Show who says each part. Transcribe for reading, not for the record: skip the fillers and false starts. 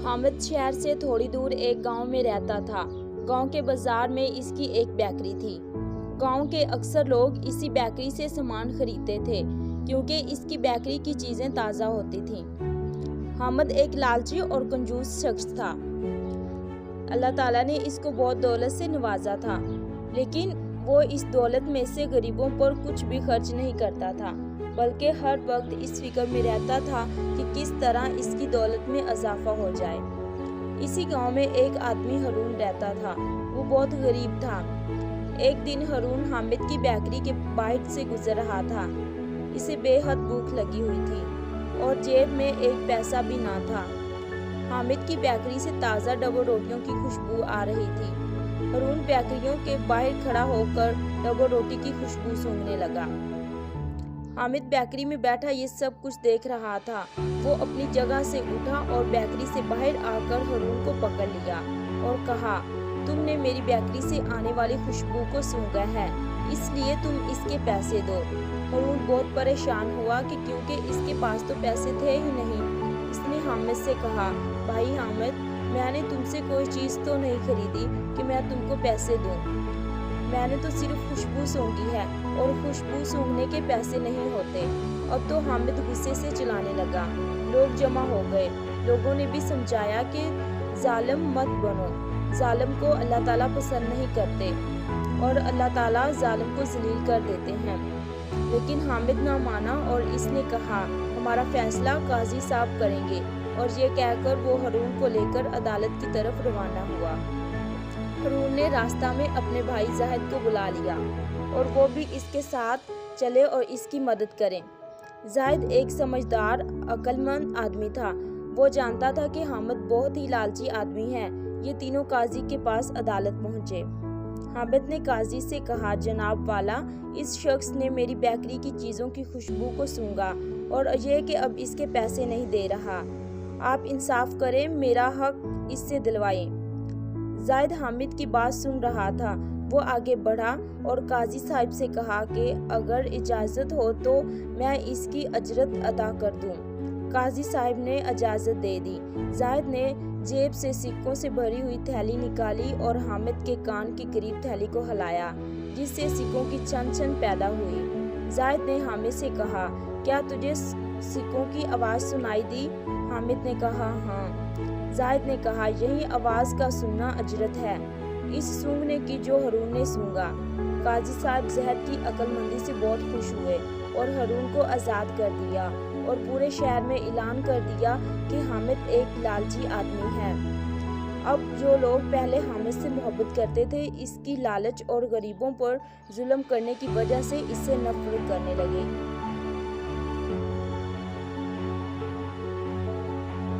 Speaker 1: हामिद शहर से थोड़ी दूर एक गांव में रहता था। गांव के बाजार में इसकी एक बेकरी थी। गांव के अक्सर लोग इसी बेकरी से सामान खरीदते थे क्योंकि इसकी बेकरी की चीज़ें ताज़ा होती थीं। हामिद एक लालची और कंजूस शख्स था। अल्लाह ताला ने इसको बहुत दौलत से नवाजा था, लेकिन वो इस दौलत में से गरीबों पर कुछ भी खर्च नहीं करता था, बल्कि हर वक्त इस फिक्र में रहता था कि किस तरह इसकी दौलत में इजाफा हो जाए। इसी गांव में एक आदमी हारून रहता था। वो बहुत गरीब था। एक दिन हारून हामिद की बेकरी के बाहर से गुजर रहा था। इसे बेहद भूख लगी हुई थी और जेब में एक पैसा भी ना था। हामिद की बेकरी से ताज़ा डबल रोटियों की खुशबू आ रही थी। हारून बेकरियों के बाहर खड़ा होकर डबल रोटी की खुशबू सूंघने लगा। हामिद बेकरी में बैठा ये सब कुछ देख रहा था। वो अपनी जगह से उठा और बेकरी से बाहर आकर हारून को पकड़ लिया और कहा, तुमने मेरी बेकरी से आने वाली खुशबू को सूंघा है, इसलिए तुम इसके पैसे दो। हारून बहुत परेशान हुआ कि क्योंकि इसके पास तो पैसे थे ही नहीं। इसने हामिद से कहा, भाई हामिद, मैंने तुमसे कोई चीज़ तो नहीं खरीदी कि मैं तुमको पैसे दूं। मैंने तो सिर्फ खुशबू सूंघी है और खुशबू सूंघने के पैसे नहीं होते। अब तो हामिद गुस्से से चिल्लाने लगा। लोग जमा हो गए। लोगों ने भी समझाया कि जालिम मत बनो। जालिम को अल्लाह ताला पसंद नहीं करते और अल्लाह ताला जालिम को जलील कर देते हैं। लेकिन हामिद ना माना और इसने कहा, हमारा फैसला काजी साहब करेंगे। और ये कहकर वो हारून को लेकर अदालत की तरफ रवाना हुआ। हारून ने रास्ता में अपने भाई जाहिद को बुला लिया और वो भी इसके साथ चले और इसकी मदद करें। जाहिद एक समझदार, अक्लमंद आदमी था। वो जानता था कि हामिद बहुत ही लालची आदमी है। ये तीनों काजी के पास अदालत पहुंचे। हामिद ने काजी से कहा, जनाब वाला, इस शख्स ने मेरी बेकरी की चीज़ों की खुशबू को सूंघा और ये कि अब इसके पैसे नहीं दे रहा। आप इंसाफ करें, मेरा हक इससे दिलवाएं। जाहिद हामिद की बात सुन रहा था। वो आगे बढ़ा और काजी साहब से कहा कि अगर इजाज़त हो तो मैं इसकी अजरत अदा कर दूं। काजी साहब ने इजाज़त दे दी। जाहिद ने जेब से सिक्कों से भरी हुई थैली निकाली और हामिद के कान के करीब थैली को हिलाया, जिससे सिक्कों की छन छन पैदा हुई। जाहिद ने हामिद से कहा, क्या तुझे सिक्कों की आवाज़ सुनाई दी? हामिद ने कहा, हाँ। जाहिद ने कहा, यही आवाज़ का सुनना अजरत है, इस सूंघने की जो हारून ने सूंघा। काजी साहब जाहिद की अक्लमंदी से बहुत खुश हुए और हारून को आज़ाद कर दिया और पूरे शहर में ऐलान कर दिया कि हामिद एक लालची आदमी है। अब जो लोग पहले हामिद से मोहब्बत करते थे, इसकी लालच और गरीबों पर जुल्म करने की वजह से इससे नफरत करने लगे।